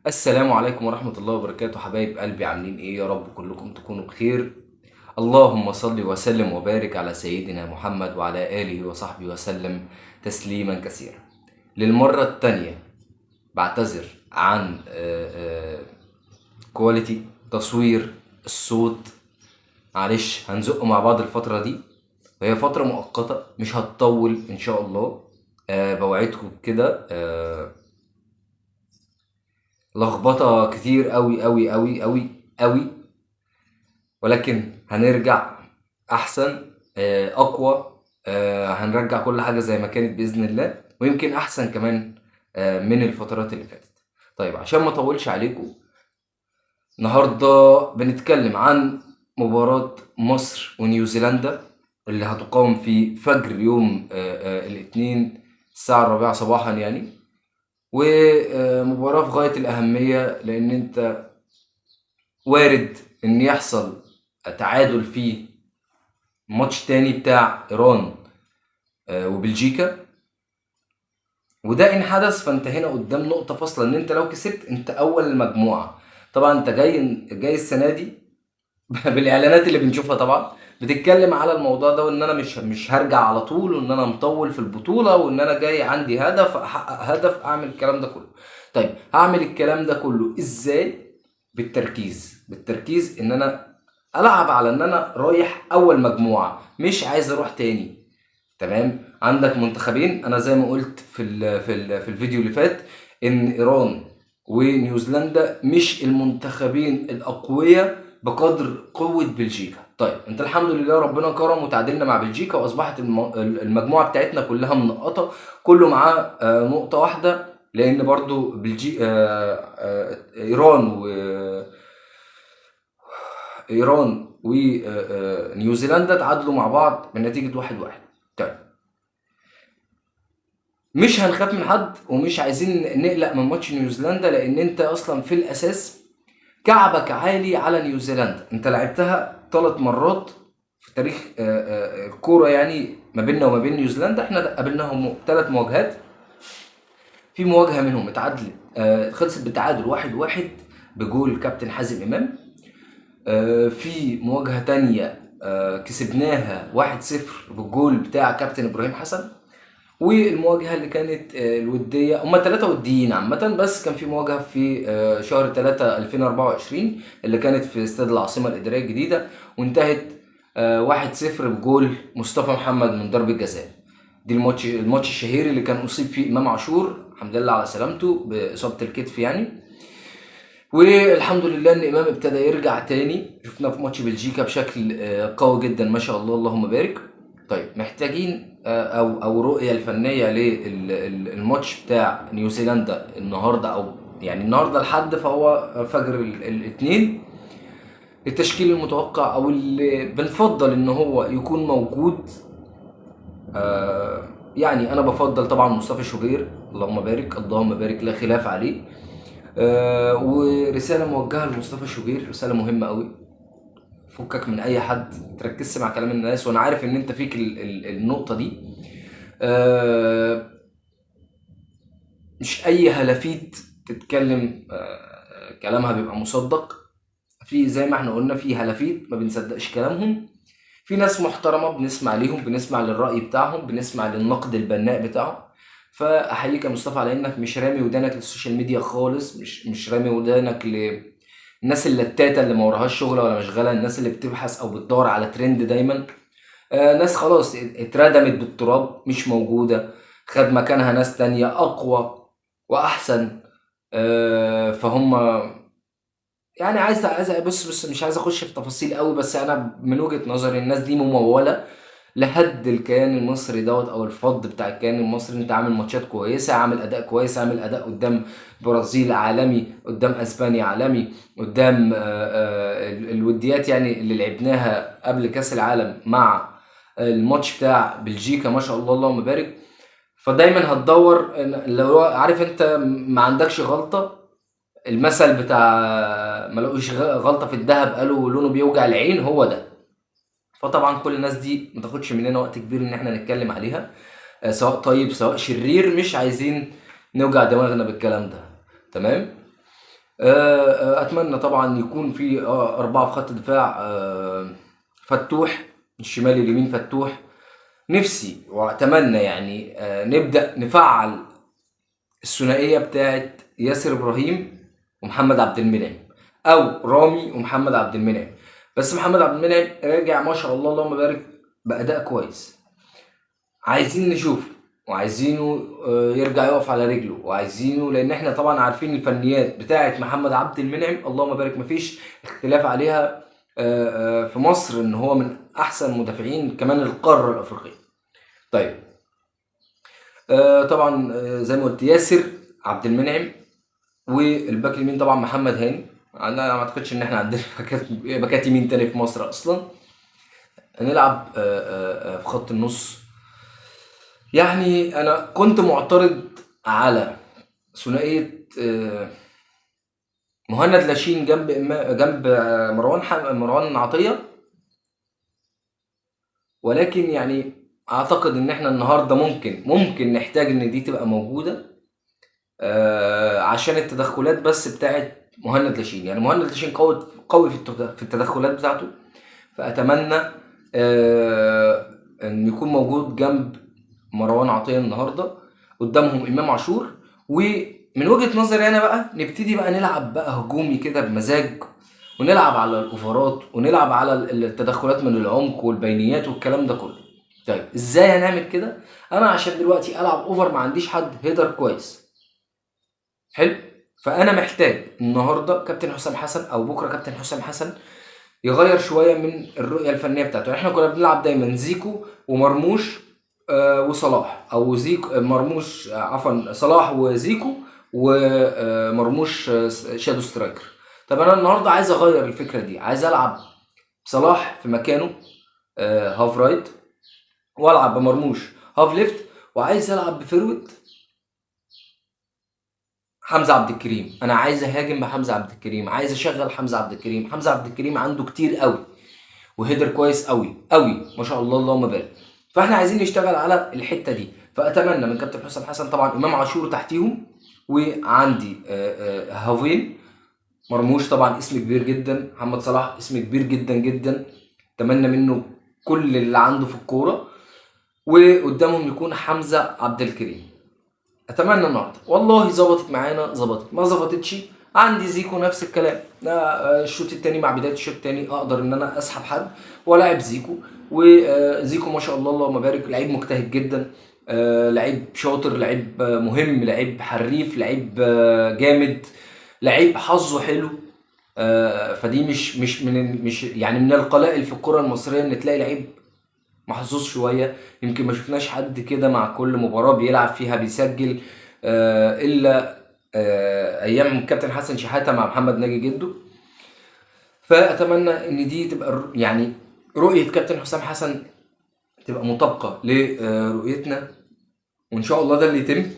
السلام عليكم ورحمة الله وبركاته. حبايب قلبي عاملين ايه؟ يا رب كلكم تكونوا بخير. اللهم صل وسلم وبارك على سيدنا محمد وعلى آله وصحبه وسلم تسليما كثيرا. للمرة التانية بعتذر عن كواليتي تصوير الصوت. معلش هنزق مع بعض الفترة دي، وهي فترة مؤقتة مش هتطول ان شاء الله. بوعدكم كده. لخبطة كتير قوي قوي قوي قوي قوي، ولكن هنرجع احسن، اقوى. هنرجع كل حاجة زي ما كانت بإذن الله، ويمكن احسن كمان من الفترات اللي فاتت. طيب عشان ما اطولش عليكم، النهاردة بنتكلم عن مباراة مصر ونيوزيلندا اللي هتقام في فجر يوم الاثنين الساعة 4 صباحا يعني. ومباراة في غاية الأهمية، لأن أنت وارد إن يحصل تعادل في ماتش تاني بتاع إيران وبلجيكا. وده إن حدث فأنت هنا قدام نقطة فاصلة، إن أنت لو كسبت أنت أول المجموعة. طبعا أنت جاي السنة دي بالإعلانات اللي بنشوفها طبعا بتتكلم على الموضوع ده، وإن أنا مش هرجع على طول، وإن أنا مطول في البطولة، وإن أنا جاي عندي هدف أحقق هدف أعمل الكلام ده كله. طيب هعمل الكلام ده كله إزاي؟ بالتركيز ان انا العب على ان انا رايح اول مجموعة، مش عايز اروح تاني. تمام. عندك منتخبين، انا زي ما قلت في الفيديو اللي فات ان ايران ونيوزيلندا مش المنتخبين الاقوياء بقدر قوة بلجيكا. طيب انت الحمد لله ربنا كرم وتعادلنا مع بلجيكا، واصبحت المجموعة بتاعتنا كلها منقطة، كله معاه نقطة واحدة. لان برضو ايران ونيوزيلندا تعادلوا مع بعض بنتيجة 1-1. طيب مش هنخاف من حد، ومش عايزين نقلق من ماتش نيوزيلندا، لان انت اصلا في الاساس كعبك عالي على نيوزيلندا. انت لعبتها 3 مرات في تاريخ الكورة يعني، ما بيننا وما بين نيوزيلندا احنا قابلناهم 3 مواجهات. في مواجهة منهم اتعادلت، خلصت بالتعادل 1-1 بجول كابتن حازم امام. في مواجهة تانية كسبناها 1-0 بالجول بتاع كابتن ابراهيم حسن. والمواجهة اللي كانت الودية، هما 3 وديين عامة، بس كان في مواجهة في شهر 3 2024 اللي كانت في استاد العاصمة الإدارية الجديدة، وانتهت 1-0 بجول مصطفى محمد من ضربة جزاء. دي الماتش الشهير اللي كان أصيب فيه إمام عاشور، الحمد لله على سلامته بإصابة الكتف يعني. والحمد لله ان امام ابتدى يرجع تاني، شفناه في ماتش بلجيكا بشكل قوي جدا ما شاء الله اللهم بارك. طيب محتاجين او رؤية الفنية للماتش بتاع نيوزيلندا النهارده، او يعني النهارده الحد فهو فجر الاثنين. التشكيل المتوقع او اللي بنفضل ان هو يكون موجود، يعني انا بفضل طبعا مصطفى شوبير، اللهم بارك اللهم بارك لا خلاف عليه. ورسالة موجهة لمصطفى شوبير، رسالة مهمة قوي. فكك من اي حد، تركزش مع كلام الناس، وانا عارف ان انت فيك النقطة دي. آه، مش اي هلافيت تتكلم كلامها بيبقى مصدق. في زي ما احنا قلنا في هلافيت ما بنصدقش كلامهم. في ناس محترمة بنسمع ليهم، بنسمع للرأي بتاعهم، بنسمع للنقد البناء بتاعهم. فأحييك يا مصطفى على إنك مش رامي ودانك للسوشيال ميديا خالص، مش رامي ودانك للناس اللتاتة اللي ما وراهاش شغلة ولا مشغلة، الناس اللي بتبحث أو بتدور على ترند دايما. ناس خلاص اتردمت بالتراب مش موجودة، خد مكانها ناس تانية أقوى وأحسن. فهم يعني عايز بص مش عايز اخش في تفاصيل قوي، بس انا من وجهة نظري الناس دي ممولة لهد الكيان المصري دوت، او الفض بتاع الكيان المصري. انت عامل ماتشات كويسة، عامل اداء كويس، عامل اداء قدام برازيل عالمي، قدام اسبانيا عالمي، قدام الوديات يعني اللي لعبناها قبل كاس العالم، مع الماتش بتاع بلجيكا ما شاء الله اللهم بارك. فدايما هتدور لو عارف انت ما عندكش غلطة. المثل بتاع ما لقوش غلطة في الدهب قالوا لونه بيوجع العين، هو ده. فطبعا كل الناس دي ما تاخدش مننا وقت كبير ان احنا نتكلم عليها، سواء طيب سواء شرير، مش عايزين نوجع دماغنا بالكلام ده. تمام. اتمنى طبعا يكون في اربعة في خط دفاع، فتوح الشمال اليمين فتوح. نفسي واتمنى يعني نبدأ نفعل الثنائية بتاعت ياسر ابراهيم ومحمد عبد المنعم، او رامي ومحمد عبد المنعم. بس محمد عبد المنعم راجع ما شاء الله اللهم بارك بأداء كويس، عايزين نشوفه وعايزينه يرجع يقف على رجله، وعايزينه لان احنا طبعا عارفين الفنيات بتاعه محمد عبد المنعم اللهم بارك مفيش اختلاف عليها في مصر ان هو من احسن مدافعين كمان القاره الافريقيه. طيب طبعا زي ما قلت ياسر عبد المنعم، والباك اليمين طبعا محمد هاني. انا ما اعتقدش ان احنا عندنا باكات يمين تاني في مصر اصلا. هنلعب في خط النص. يعني انا كنت معترض على ثنائيه مهند لاشين جنب مروان عطيه، ولكن يعني اعتقد ان احنا النهارده ممكن نحتاج ان دي تبقى موجوده عشان التدخلات بس بتاعت مهند لاشين. يعني مهند لاشين قوي في التدخلات بتاعته، فاتمنى ان يكون موجود جنب مروان عطيه النهارده، قدامهم امام عاشور. ومن وجهه نظري انا بقى نبتدي بقى نلعب بقى هجومي كده بمزاج، ونلعب على الاوفرات ونلعب على التدخلات من العمق والبينيات والكلام ده كله. طيب ازاي هنعمل كده؟ انا عشان دلوقتي العب اوفر ما عنديش حد هيدر كويس حلو، فانا محتاج النهارده كابتن حسام حسن او بكره كابتن حسام حسن يغير شويه من الرؤيه الفنيه بتاعته. احنا كنا بنلعب دايما زيكو ومرموش وصلاح، او زيكو مرموش عفوا صلاح وزيكو ومرموش شادو سترايكر. طب انا النهارده عايز اغير الفكره دي، عايز العب صلاح في مكانه هاف رايت، والعب بمرموش هاف ليفت، وعايز العب بفيرويد حمزه عبد الكريم. انا عايز اهاجم بحمزه عبد الكريم، عايز اشغل حمزه عبد الكريم. حمزه عبد الكريم عنده كتير قوي وهيدر كويس قوي قوي ما شاء الله اللهم بارك. فاحنا عايزين نشتغل على الحته دي، فاتمنى من كابتن حسام حسن طبعا امام عاشور تحتيهم، وعندي هافين، مرموش طبعا اسم كبير جدا، محمد صلاح اسم كبير جدا جدا، اتمنى منه كل اللي عنده في الكوره، وقدامهم يكون حمزه عبد الكريم. اتمنى النهارده والله ظبطت معانا ظبطت، ما ظبطتش عندي زيكو نفس الكلام. الشوط التاني مع بدايه الشوط التاني اقدر ان انا اسحب حد والاعب زيكو. وزيكو ما شاء الله اللهم بارك لعيب مجتهد جدا، لعيب شاطر، لعيب مهم، لعيب حريف، لعيب جامد، لعيب حظه حلو. فدي مش يعني من القلائل في الكره المصريه ان تلاقي لعيب محظوظ شويه. يمكن ما شفناش حد كده مع كل مباراه بيلعب فيها بيسجل الا ايام كابتن حسن شحاته مع محمد ناجي جده. فاتمنى ان دي تبقى يعني رؤيه كابتن حسام حسن تبقى مطابقه لرؤيتنا، وان شاء الله ده اللي يتم.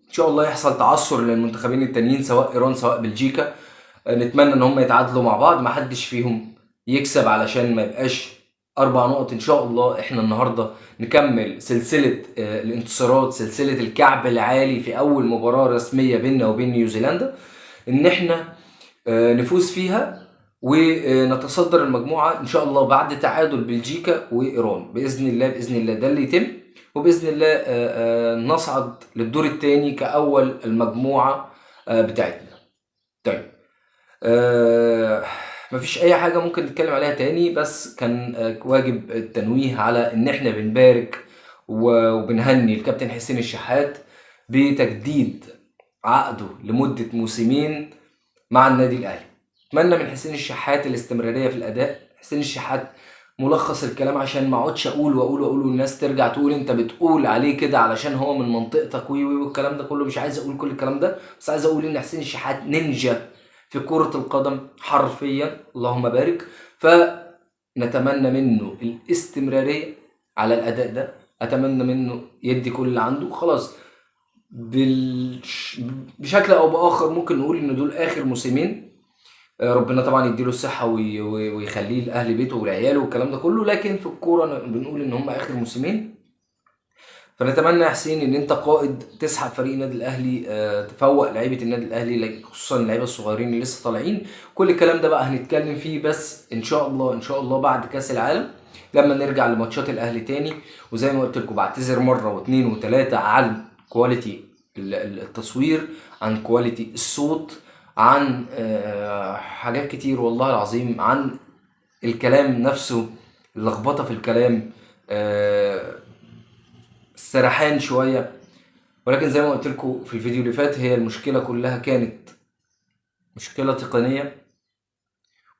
ان شاء الله يحصل تعثر للمنتخبين التانيين سواء ايران سواء بلجيكا، نتمنى ان هم يتعادلوا مع بعض، ما حدش فيهم يكسب علشان ما يبقاش 4 نقط. ان شاء الله احنا النهارده نكمل سلسله الانتصارات، سلسله الكعب العالي في اول مباراه رسميه بيننا وبين نيوزيلندا، ان احنا نفوز فيها ونتصدر المجموعه ان شاء الله بعد تعادل بلجيكا وايران باذن الله. باذن الله ده اللي يتم، وباذن الله نصعد للدور الثاني كاول المجموعه بتاعتنا. طيب مفيش اي حاجه ممكن نتكلم عليها تاني، بس كان واجب التنويه على ان احنا بنبارك وبنهني الكابتن حسين الشحات بتجديد عقده لمده موسمين مع النادي الاهلي. اتمنى من حسين الشحات الاستمراريه في الاداء. حسين الشحات ملخص الكلام عشان ما اقعدش اقول والناس ترجع تقول انت بتقول عليه كده علشان هو من منطقتك والكلام ده كله. مش عايز اقول كل الكلام ده، بس عايز اقول ان حسين الشحات نينجا في كرة القدم حرفيا اللهم بارك. فنتمنى منه الاستمرارية على الاداء ده، اتمنى منه يدي كل اللي عنده. خلاص بشكل او باخر ممكن نقول ان دول اخر موسمين، ربنا طبعا يديله الصحة ويخليه لأهل بيته ولعياله والكلام ده كله، لكن في الكورة بنقول ان هم اخر موسمين. فنتمنى يا حسين ان انت قائد تسحب فريق النادي الاهلي، تفوق لعيبه النادي الاهلي خصوصا اللعيبه الصغيرين اللي لسه طالعين. كل الكلام ده بقى هنتكلم فيه، بس ان شاء الله ان شاء الله بعد كاس العالم لما نرجع لماتشات الاهلي تاني. وزي ما قلت لكم بعتذر مره واثنين وثلاثه عن كواليتي التصوير، عن كواليتي الصوت، عن حاجات كتير والله العظيم، عن الكلام نفسه، اللخبطه في الكلام، السرحان شويه. ولكن زي ما قلت لكم في الفيديو اللي فات، هي المشكله كلها كانت مشكله تقنيه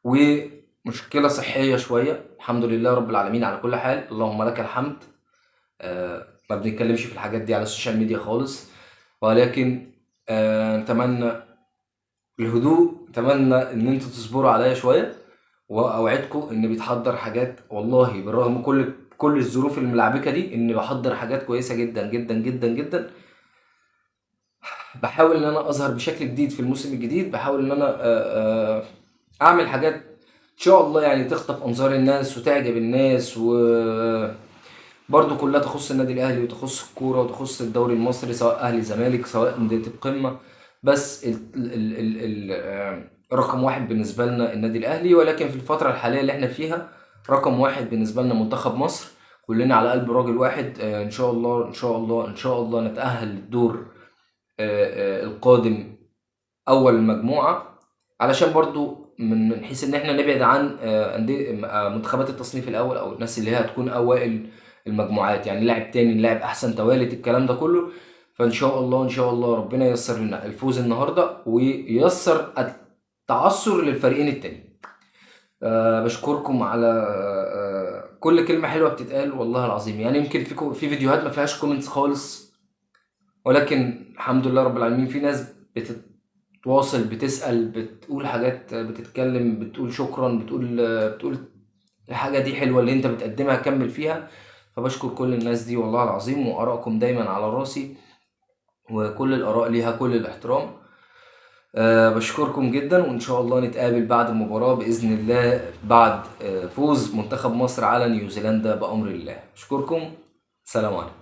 ومشكله صحيه شويه. الحمد لله رب العالمين على كل حال، اللهم لك الحمد. ما بنتكلمش في الحاجات دي على السوشيال ميديا خالص، ولكن نتمنى الهدوء، نتمنى ان انتوا تصبروا عليا شويه، واوعدكم ان بيتحضر حاجات والله بالرغم كل الظروف الملعبكه دي، ان بحضر حاجات كويسه جدا جدا جدا جدا. بحاول ان انا اظهر بشكل جديد في الموسم الجديد، بحاول ان انا اعمل حاجات ان شاء الله يعني تخطف انظار الناس وتعجب الناس، وبرضه كلها تخص النادي الاهلي وتخص الكوره وتخص الدوري المصري، سواء اهلي زمالك سواء انديه القمه. بس رقم واحد بالنسبه لنا النادي الاهلي، ولكن في الفتره الحاليه اللي احنا فيها رقم واحد بالنسبه لنا منتخب مصر. كلنا على قلب راجل واحد. ان شاء الله ان شاء الله ان شاء الله نتاهل للدور القادم اول المجموعه، علشان برضو من حيث ان احنا نبعد عن منتخبات التصنيف الاول او الناس اللي هي هتكون اوائل المجموعات، يعني لاعب تاني لاعب احسن توالت الكلام ده كله. فان شاء الله ان شاء الله ربنا ييسر لنا الفوز النهارده وييسر التعثر للفريقين التانيين. بشكركم على كل كلمه حلوه بتتقال والله العظيم. يعني يمكن في فيديوهات ما فيهاش كومنتس خالص، ولكن الحمد لله رب العالمين في ناس بتتواصل، بتسأل، بتقول حاجات، بتتكلم، بتقول شكرا، بتقول الحاجة دي حلوة اللي انت بتقدمها كمل فيها. فبشكر كل الناس دي والله العظيم، وآرائكم دايما على راسي، وكل الآراء ليها كل الاحترام. بشكركم جدا، وإن شاء الله نتقابل بعد المباراة بإذن الله بعد فوز منتخب مصر على نيوزيلندا بأمر الله. أشكركم، سلام عليكم.